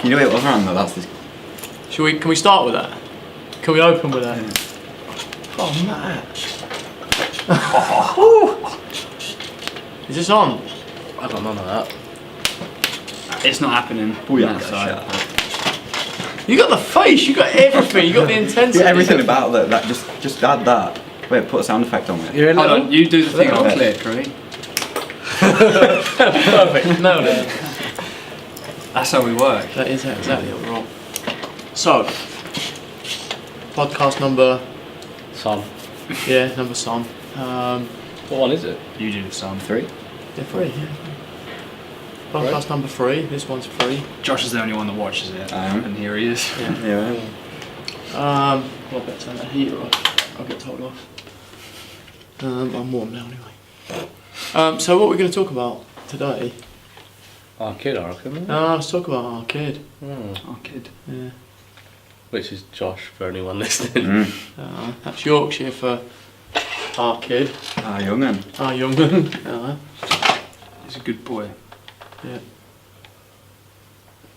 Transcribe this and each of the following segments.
Can you do it with hand though? That's the... Can we start with that? Can we open with that? Yeah. Oh, Matt. Is this on? I got none of that. It's not happening. Oh yeah, That side. You got the face, you got everything, you got the intensity. Yeah, everything about that. Just add that. Wait, put a sound effect on it. You're a Hold little. on, you do the thing, I'll Okay. click, right? Perfect, nailed it. That's how we work. That is exactly what we're on. So, podcast number, Son. number some. What one is it? You do the sum. 3. Yeah, 3, yeah. Podcast number 3, this one's free. Josh is the only one that watches it. I am. And here he is. Yeah. Well, I better turn that heater off. I'll get told off. I'm warm now anyway. So what we're going to talk about today? Arcade, I reckon. Let's talk about Arcade. Oh, kid. Yeah. Which is Josh for anyone listening. That's Yorkshire for Arcade. Ah, young'un. Youngman. He's a good boy. Yeah.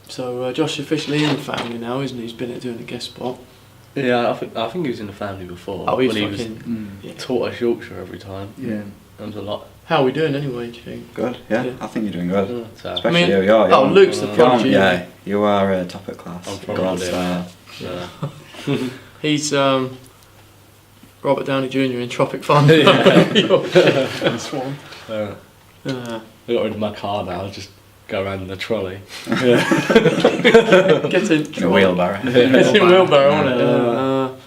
So Josh is officially in the family now, isn't he? He's been doing a guest spot. Yeah, I think he was in the family before. Oh, he's when he fucking... was taught us Yorkshire every time. Yeah. That was a lot. How are we doing anyway, do you think? Good. Yeah, I think you're doing good. So, Especially I mean, you're Luke's the prodigy. Yeah, you are top of class. I'm God probably style. yeah. He's Robert Downey Jr. in Tropic Thunder. Yeah. Swan. I got rid of my car now. I'll just go around in the trolley. Gets in In a wheelbarrow. Gets in wheelbarrow, on it.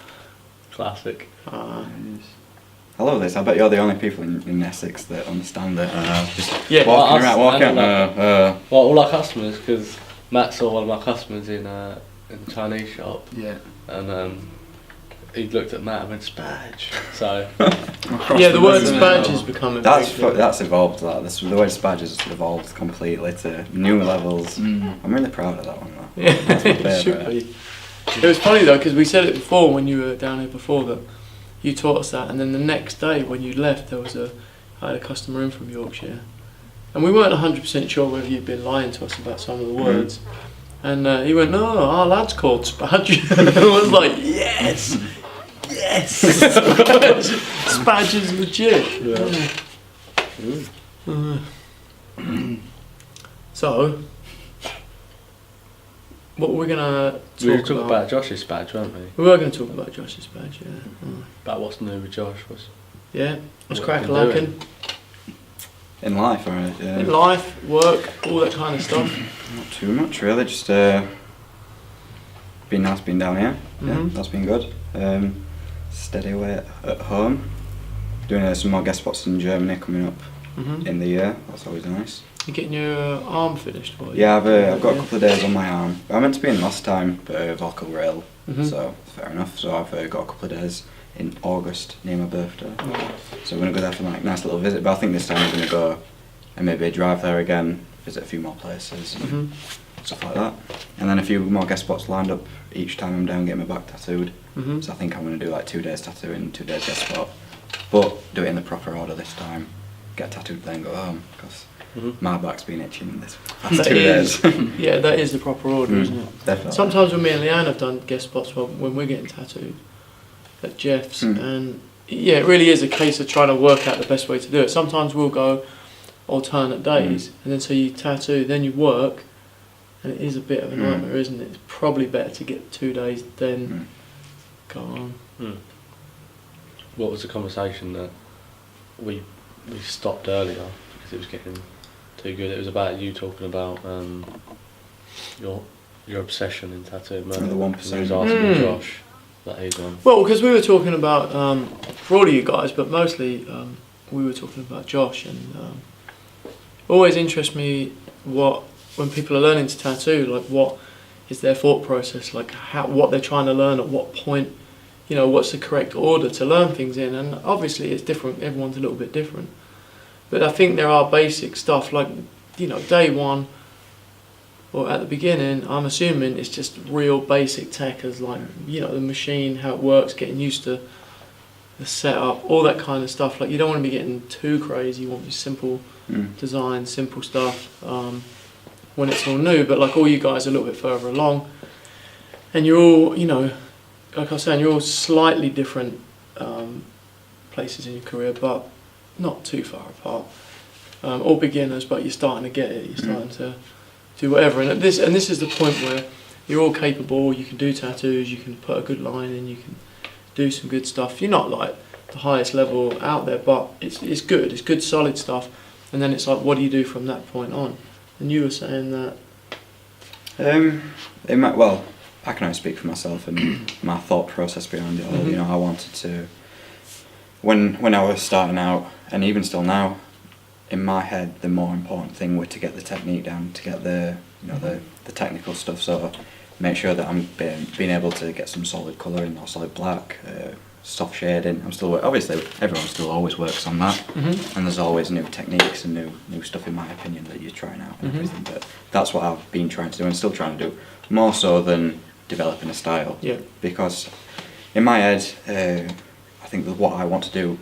Classic. I love this. I bet you're the only people in Essex that understand it. Just walking around. Well, all our customers, because Matt saw one of my customers in the Chinese shop. Yeah. And he looked at Matt and went, "Spadge." So. Yeah, the word spadge has become a big thing. That's evolved. The word spadge has evolved completely to new levels. I'm really proud of that one. Though. Yeah, That's my it should favourite. be. It was funny though, because we said it before when you were down here before that you taught us that, and then the next day when you left, I had a customer in from Yorkshire, and we weren't 100% sure whether you'd been lying to us about some of the words, and he went, "No, our lad's called Spadge." And I was like, "Yes, yes, Spadge is legit." So. What were we going to talk We were talking about Josh's badge, weren't we? We were going to talk about Josh's badge, yeah. About what's new with Josh. What's What crack-a-lacking. In life, alright. Yeah. In life, work, all that kind of stuff. Not too much really. Just been nice being down here. Yeah, Mhm. that's been good. Steady away at home. Doing some more guest spots in Germany coming up in the year. That's always nice. You're getting your arm finished, boy. Yeah, I've got a couple of days on my arm. I meant to be in last time, but Volker were ill, so fair enough. So I've got a couple of days in August near my birthday. So we're gonna go there for like a nice little visit. But I think this time we're gonna go and maybe drive there again, visit a few more places, and stuff like that. And then a few more guest spots lined up each time I'm down getting my back tattooed. So I think I'm gonna do like 2 days tattooing, 2 days guest spot, but do it in the proper order this time. Get tattooed, then go home because. My back's been itching this past 2 days. Yeah, that is the proper order, isn't it? Definitely. Sometimes when me and Leanne have done guest spots when we're getting tattooed at Jeff's, and yeah, it really is a case of trying to work out the best way to do it. Sometimes we'll go alternate days, and then so you tattoo, then you work, and it is a bit of a nightmare, isn't it? It's probably better to get 2 days, then go on. What was the conversation that we stopped earlier because it was getting too good? It was about you talking about your obsession in tattooing. The 1%. He was asking Josh that he's on. Well, because we were talking about for all of you guys, but mostly we were talking about Josh, and always interests me when people are learning to tattoo, like what is their thought process, like what they're trying to learn at what point, you know, what's the correct order to learn things in, and obviously it's different. Everyone's a little bit different, but I think there are basic stuff like, you know, day one or at the beginning, I'm assuming it's just real basic tech as like, you know, the machine, how it works, getting used to the setup, all that kind of stuff. Like you don't want to be getting too crazy. You want just simple design, simple stuff. when it's all new, but like all you guys are a little bit further along, and you're all, you know, like I was saying, you're all slightly different places in your career, but not too far apart. All beginners, but you're starting to get it. You're starting to do whatever, and this is the point where you're all capable. You can do tattoos. You can put a good line in. You can do some good stuff. You're not like the highest level out there, but it's good. It's good, solid stuff. And then it's like, what do you do from that point on? And you were saying that. Well, I can only speak for myself and my thought process behind it all. You know, I wanted to, when I was starting out, and even still now, in my head, the more important thing was to get the technique down, to get the, you know, the technical stuff. So make sure that I'm being able to get some solid colouring or solid black, soft shading. I'm still obviously everyone still always works on that, and there's always new techniques and new stuff in my opinion that you're trying out and everything. But that's what I've been trying to do and still trying to do, more so than developing a style. Yeah. Because in my head, I think that what I want to do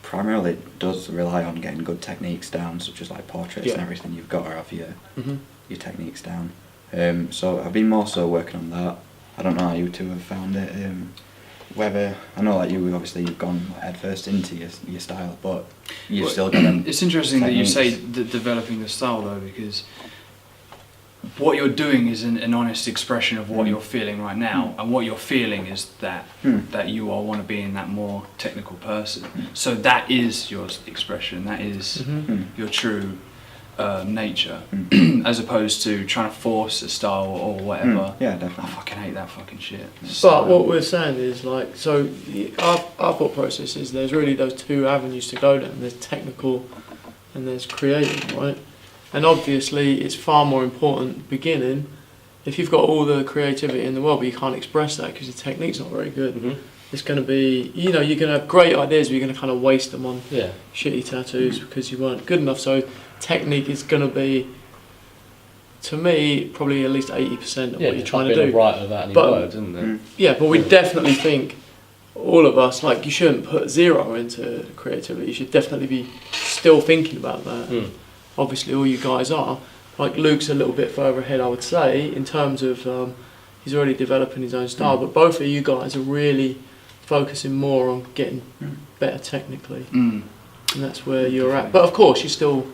primarily does rely on getting good techniques down, such as like portraits and everything. You've got to have your techniques down. So I've been more so working on that. I don't know how you two have found it. Whether I know, like you, obviously you've gone head first into your style, but you've still got them. It's interesting techniques. that you say developing the style though, because what you're doing is an honest expression of what you're feeling right now, and what you're feeling is that you all want to be in that more technical person. So that is your expression. That is your true nature, as opposed to trying to force a style or whatever. Yeah, definitely. I fucking hate that fucking shit. But what we're saying is like, so our thought process is there's really those two avenues to go down. There's technical and there's creative, right? And obviously it's far more important beginning. If you've got all the creativity in the world but you can't express that because your technique's not very good, it's going to be, you know, you're going to have great ideas but you're going to kind of waste them on shitty tattoos because you weren't good enough. So technique is going to be, to me, probably at least 80% of what you're trying to do. Right of that any words, isn't it? Yeah, but we definitely think, all of us, like, you shouldn't put zero into creativity. You should definitely be still thinking about that. Obviously all you guys are. Like Luke's a little bit further ahead, I would say, in terms of he's already developing his own style, but both of you guys are really focusing more on getting better technically. And that's where you're at. But of course you're still,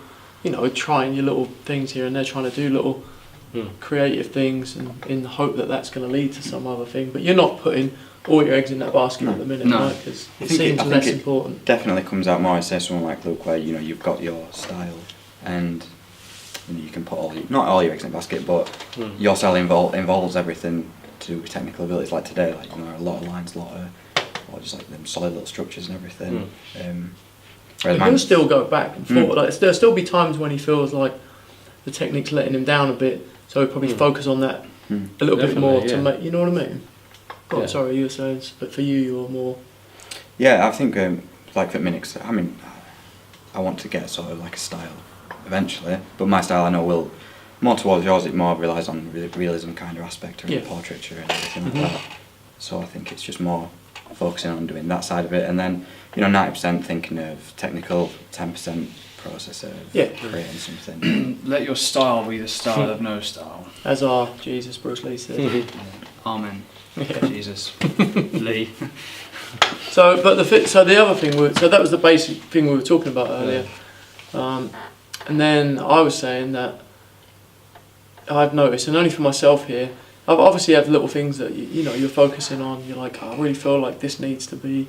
you know, trying your little things here and there, trying to do little creative things, and in the hope that that's going to lead to some other thing. But you're not putting all your eggs in that basket at the minute, right? Because it seems less important. Definitely comes out more. I say someone like Luke, where you know you've got your style, and you can put not all your eggs in a basket, but your style involves everything to do with technical abilities. Like today, like, you know, a lot of lines, or just like them solid little structures and everything. He'll still go back and forth. Like, there'll still be times when he feels like the technique's letting him down a bit, so he'll probably focus on that a little bit more to make. You know what I mean? Oh, sorry, you were saying, but for you, you're more. Yeah, I think like for Minix, I mean, I want to get sort of like a style eventually, but my style I know will more towards yours. It more relies on the realism kind of aspect or portraiture and everything like that. So I think it's just more focusing on doing that side of it, and then, you know, 90% thinking of technical, 10% process of creating something. Let your style be the style of no style. As our Jesus, Bruce Lee said. Amen. Jesus. Lee. So the other thing, so that was the basic thing we were talking about earlier. And then I was saying that I've noticed, and only for myself here, I've obviously have little things that you know you're focusing on. You're like, I really feel like this needs to be,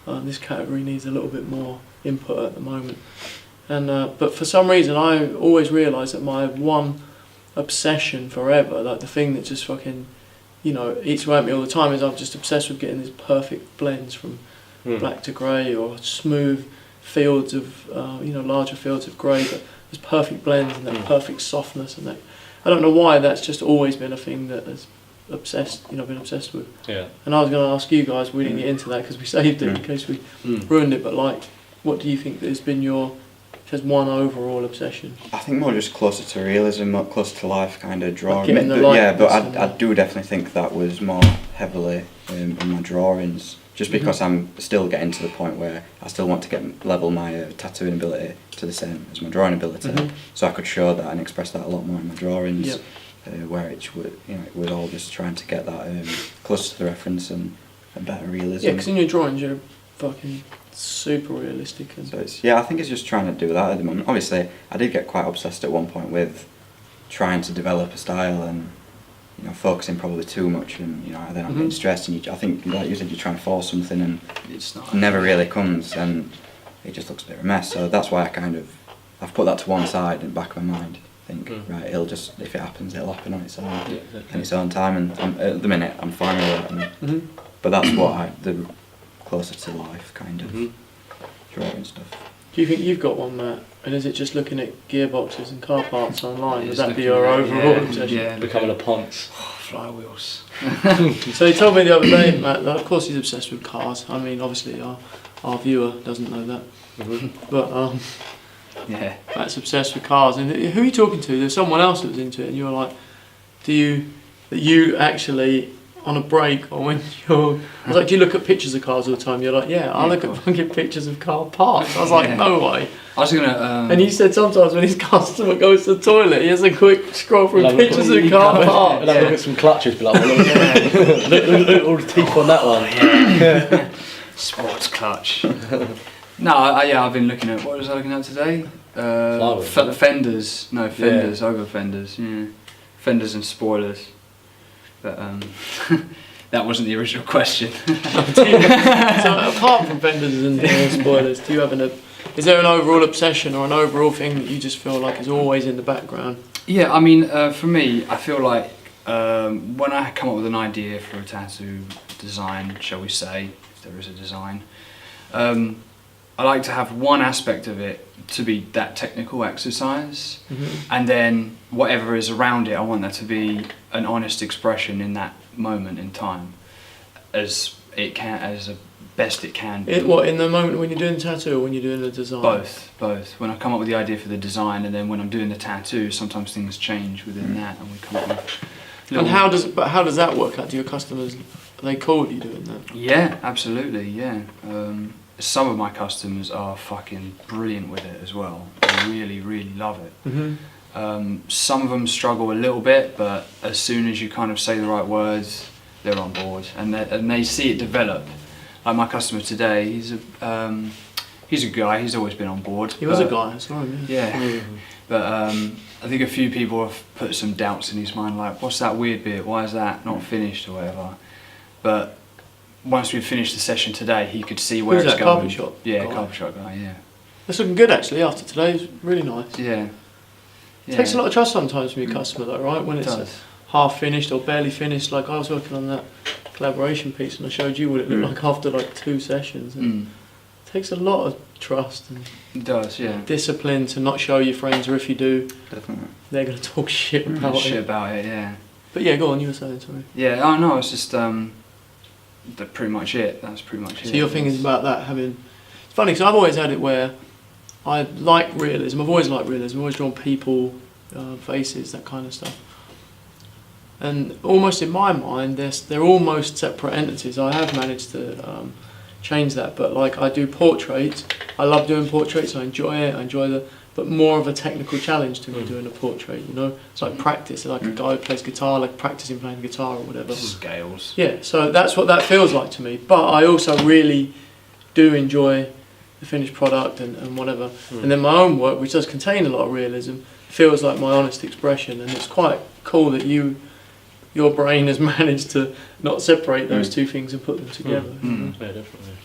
this category needs a little bit more input at the moment. And but for some reason, I always realise that my one obsession forever, like the thing that just fucking, you know, eats away at me all the time, is I'm just obsessed with getting these perfect blends from black to grey, or smooth fields of, you know, larger fields of grey, but there's perfect blends and that perfect softness, and that, I don't know why, that's just always been a thing that has been obsessed with. Yeah. And I was going to ask you guys, we didn't get into that because we saved it in case we ruined it, but like, what do you think has been your, has one overall obsession? I think more just closer to realism, more closer to life kind of drawing. Like but I do definitely think that was more heavily on my drawings, just because I'm still getting to the point where I still want to level my tattooing ability to the same as my drawing ability, so I could show that and express that a lot more in my drawings. Yep. Where it was all just trying to get that closer to the reference and better realism. Yeah, because in your drawings you're fucking super realistic. And so I think it's just trying to do that at the moment. Obviously, I did get quite obsessed at one point with trying to develop a style and focusing probably too much, and then I'm getting stressed. And I think, like you said, you're trying to force something and It's not. it never really comes, and it just looks a bit of a mess. So that's why I've put that to one side in the back of my mind. Think, right, it'll just, if it happens, it'll happen on its own, in its own time, and at the minute I'm fine with it. But that's what the closer to life kind of drawing stuff. Do you think you've got one, Matt? And is it just looking at gearboxes and car parts online? Would It's that be looking your at- overall yeah, obsession? yeah. Becoming a ponce. Flywheels. So he told me the other day, Matt, that of course he's obsessed with cars. I mean, obviously our viewer doesn't know that. But Yeah. Matt's obsessed with cars. And who are you talking to? There's someone else that was into it, and you were like, that you actually, on a break, or when I was like, do you look at pictures of cars all the time? You're like, yeah, I look at fucking pictures of car parts. I was like, no way. I was gonna. And he said sometimes when his customer goes to the toilet, he has a quick scroll through pictures of car parts. And I look at some clutches, be like, well, look all the teeth on that one. Sports clutch. No, I've been looking at, what was I looking at today? Fenders. No, fenders, over fenders, yeah. Fenders and spoilers. But that wasn't the original question. So apart from fenders and spoilers, do you have is there an overall obsession or an overall thing that you just feel like is always in the background? Yeah, I mean, for me, I feel like when I come up with an idea for a tattoo design, shall we say, if there is a design, I like to have one aspect of it to be that technical exercise, and then whatever is around it, I want that to be an honest expression in that moment in time, as best it can be. What, in the moment when you're doing the tattoo or when you're doing the design? Both. When I come up with the idea for the design, and then when I'm doing the tattoo, sometimes things change within that, and we come up with. And how does that work out? Do your customers, are they cool with you doing that? Yeah, absolutely. Yeah. Some of my customers are fucking brilliant with it as well. They really, really love it. Some of them struggle a little bit, but as soon as you kind of say the right words, they're on board, and they see it develop. Like my customer today, he's a guy. He's always been on board. He was a guy. I saw him. Yeah. But I think a few people have put some doubts in his mind, like, what's that weird bit? Why is that not finished or whatever? But once we'd finished the session today, he could see where Who's it's that, going. carpet shop Yeah, guy? carpet shop guy. Yeah. That's looking good actually. After today, it's really nice. Yeah. It takes a lot of trust sometimes from your customer, though, right? When it's does. half finished or barely finished. Like I was working on that collaboration piece, and I showed you what it looked like after like 2 sessions. And it takes a lot of trust and It does, yeah. discipline to not show your friends, or if you do, Definitely. they're going to talk shit about it. Shit about it, yeah. But yeah, go on. You were saying, sorry. Yeah. Oh no, it's just that's pretty much it. That's pretty much it. So your thing is about that having. It's funny because I've always had it where I like realism. I've always liked realism. I've always drawn people, faces, that kind of stuff. And almost in my mind, they're almost separate entities. I have managed to change that, but like I do portraits. I love doing portraits. I enjoy it. But more of a technical challenge to me doing a portrait. You know, it's like practice. Like a guy who plays guitar, like practicing playing guitar or whatever. Scales. Yeah, so that's what that feels like to me. But I also really do enjoy the finished product and whatever. And then my own work, which does contain a lot of realism, feels like my honest expression. And it's quite cool that your brain has managed to not separate those two things and put them together. Yeah, definitely.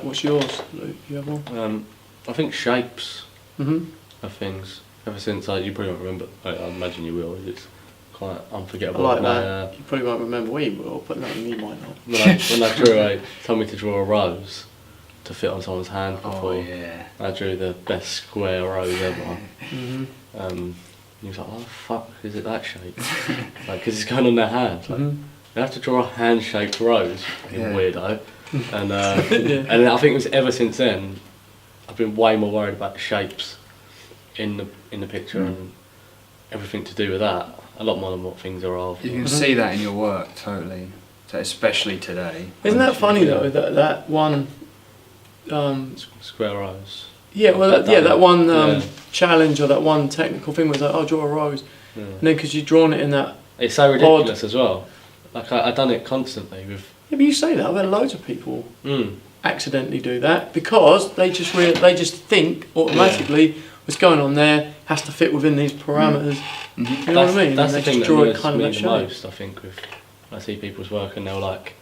What's yours, Luke? You have one? I think shapes of things. Ever since you probably won't remember. I imagine you will. It's quite I unforgettable. like that. You probably won't remember where you will, but no, you might not. When I drew told me to draw a rose to fit on someone's hand before. Oh yeah. I drew the best square rose ever. And he was like, "Oh fuck, is it that shape?" Like, because it's going on their hand. Like, they have to draw a hand-shaped rose. You weirdo. And and I think it was ever since then. I've been way more worried about the shapes in the picture and everything to do with that. a lot more than what things are of. You can see that in your work, totally. So especially today. Isn't that funny though? That one. Square rows. Yeah, well, that one challenge or that one technical thing was like, oh, draw a rose, and then because you've drawn it in that. It's so ridiculous as well. Like I done it constantly with. Yeah, but you say that. I've had loads of people accidentally do that because they just think automatically what's going on there has to fit within these parameters. You know what I mean? That's and the they thing just that draw it annoys kind of me that the shape. most. I think with I see people's work and they'll like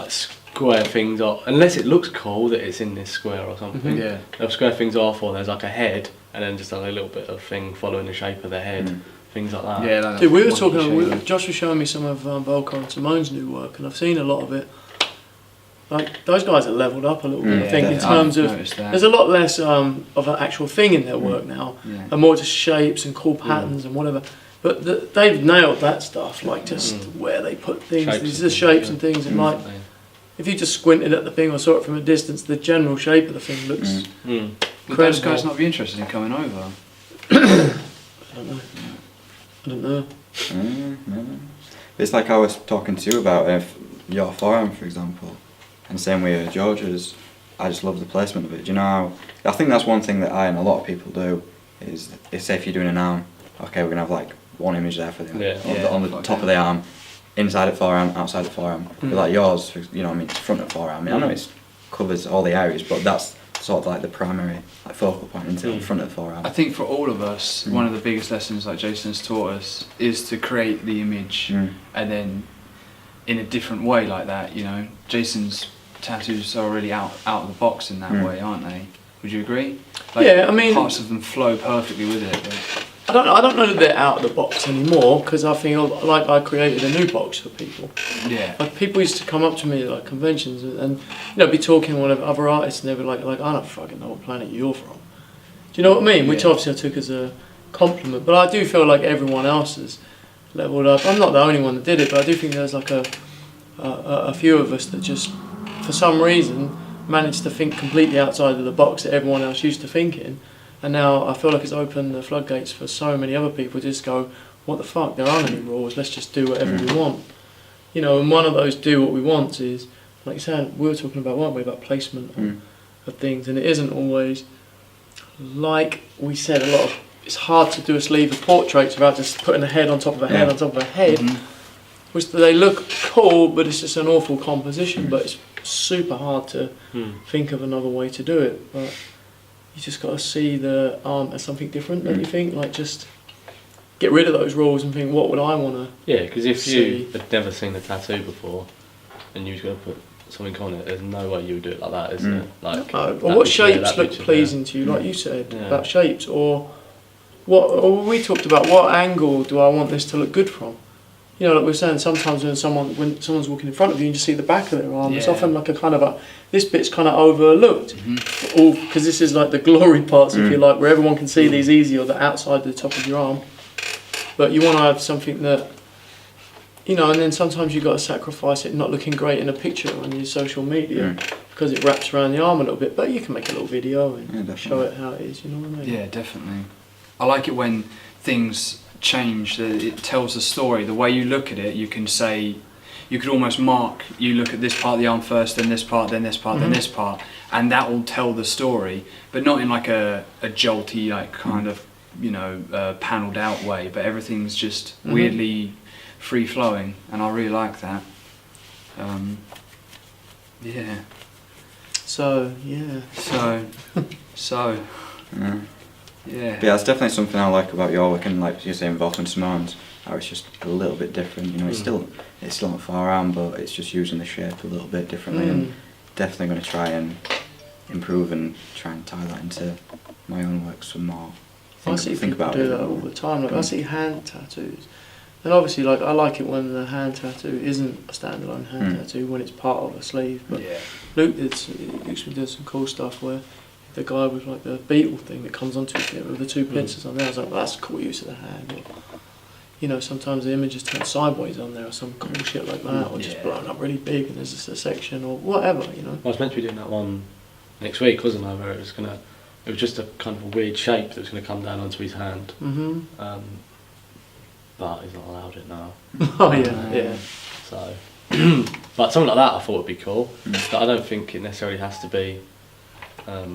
square things off unless it looks cool that it's in this square or something. Yeah. They'll square things off, or there's like a head and then just a little bit of thing following the shape of the head. Things like that. Yeah, like Dude, we were talking. Josh was showing me some of Volko and Simone's new work, and I've seen a lot of it. Like those guys are leveled up a little bit. I think in terms of there's a lot less of an actual thing in their work now, and more just shapes and cool patterns and whatever. But they've nailed that stuff, like just where they put things. Shapes These are shapes and things, and like if you just squinted at the thing or saw it from a distance, the general shape of the thing looks. Would those guys not be interested in coming over? I don't know. It's like I was talking to you about your forearm, for example, and same with George's. I just love the placement of it. Do you know how? I think that's one thing that I and a lot of people do is say if you're doing an arm, okay, we're gonna have like one image there for on the top of the arm, inside the forearm, outside the forearm. But like yours, you know, what I mean, front of the forearm. I mean, I know it covers all the areas, but that's sort of like the primary like focal point into the front of the forearm. I think for all of us, one of the biggest lessons like Jason's taught us is to create the image and then in a different way like that, you know. Jason's tattoos are already out of the box in that way, aren't they? Would you agree? Like, yeah, I mean, parts of them flow perfectly with it. But I don't know that they're out of the box anymore because I think like I created a new box for people. yeah. Like people used to come up to me at like conventions and you know be talking with other artists and they'd be like I don't fucking know what planet you're from. Do you know what I mean? Which obviously I took as a compliment, but I do feel like everyone else has leveled up. I'm not the only one that did it, but I do think there's like a few of us that just for some reason managed to think completely outside of the box that everyone else used to think in. And now I feel like it's opened the floodgates for so many other people to just go, what the fuck, there aren't any rules, let's just do whatever we want. You know, and one of those do what we want is, like you said, we were talking about, weren't we, about placement of things, and it isn't always, like we said, it's hard to do a sleeve of portraits without just putting a head on top of a head on top of a head, which they look cool, but it's just an awful composition, but it's super hard to think of another way to do it. But you just got to see the arm as something different, don't you think? Like just get rid of those rules and think, what would I want to Yeah, because if you had never seen a tattoo before and you was going to put something on it, there's no way you would do it like that, is there? Like, or what shapes look pleasing to you, like you said, about shapes, or we talked about what angle do I want this to look good from? You know, like we were saying, sometimes when someone's walking in front of you and you just see the back of their arm, it's often like a kind of this bit's kind of overlooked, because this is like the glory parts, if you like, where everyone can see these easy, or the outside, the top of your arm. But you want to have something that, you know, and then sometimes you've got to sacrifice it not looking great in a picture on your social media because it wraps around the arm a little bit. But you can make a little video and show it how it is, you know what I mean? Yeah, definitely. I like it when things change, that it tells the story. The way you look at it, you can say, you could almost mark, you look at this part of the arm first, then this part, then this part, then this part, and that will tell the story, but not in like a jolty, like kind of, you know, panelled out way, but everything's just weirdly free flowing, and I really like that. Yeah. So, yeah. So. Yeah. But yeah, it's definitely something I like about your work, and like you're saying, Volk and Simone's, how it's just a little bit different. You know, it's still a forearm, but it's just using the shape a little bit differently, and definitely going to try and improve and try and tie that into my own work some more. I see people do that all the time. Like I see hand tattoos, and obviously, like I like it when the hand tattoo isn't a standalone hand tattoo, when it's part of a sleeve. But Luke did some cool stuff where the guy with like the beetle thing that comes onto it with the two pincers on there. I was like, well, that's a cool use of the hand. Or, you know, sometimes the image is turned sideways on there or some cool shit like that, or just blown up really big and there's just a section or whatever, you know. I was meant to be doing that one next week, wasn't I? Where it was just a kind of a weird shape that was going to come down onto his hand. but he's not allowed it now. Oh yeah. So, but something like that I thought would be cool. But I don't think it necessarily has to be a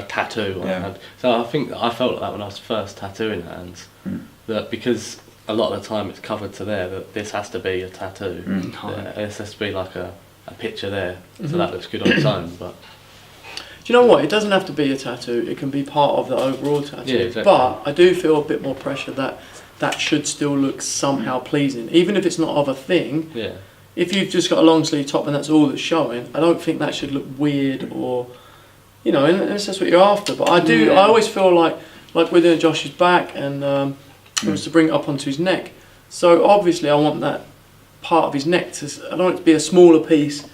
tattoo on hand. So I think I felt like that when I was first tattooing hands, that because a lot of the time it's covered to there, that this has to be a tattoo. This has to be like a picture there, so that looks good on its own. But do you know what? It doesn't have to be a tattoo. It can be part of the overall tattoo. Yeah, exactly. But I do feel a bit more pressure that should still look somehow pleasing, even if it's not of a thing. Yeah. If you've just got a long sleeve top and that's all that's showing, I don't think that should look weird or, you know, unless that's what you're after. But I always feel like we're doing Josh's back and he wants to bring it up onto his neck. So obviously I want that part of his neck I don't want it to be a smaller piece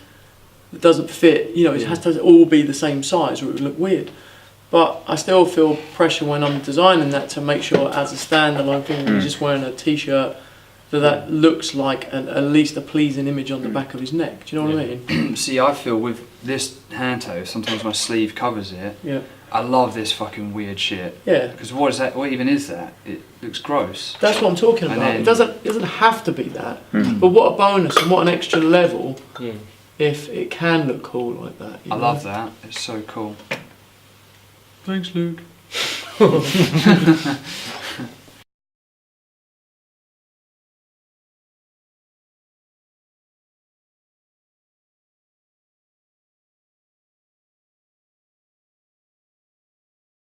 that doesn't fit. You know, it has to all be the same size or it would look weird. But I still feel pressure when I'm designing that to make sure as a standalone thing, when he's just wearing a t-shirt, that looks like at least a pleasing image on the back of his neck. Do you know what I mean? See, I feel with this hand toe, sometimes my sleeve covers it. Yeah. I love this fucking weird shit. Yeah. Because what is that? What even is that? It looks gross. That's what I'm talking And about. then- It doesn't have to be that. But what a bonus and what an extra level if it can look cool like that. You I know? love that. It's so cool. Thanks, Luke.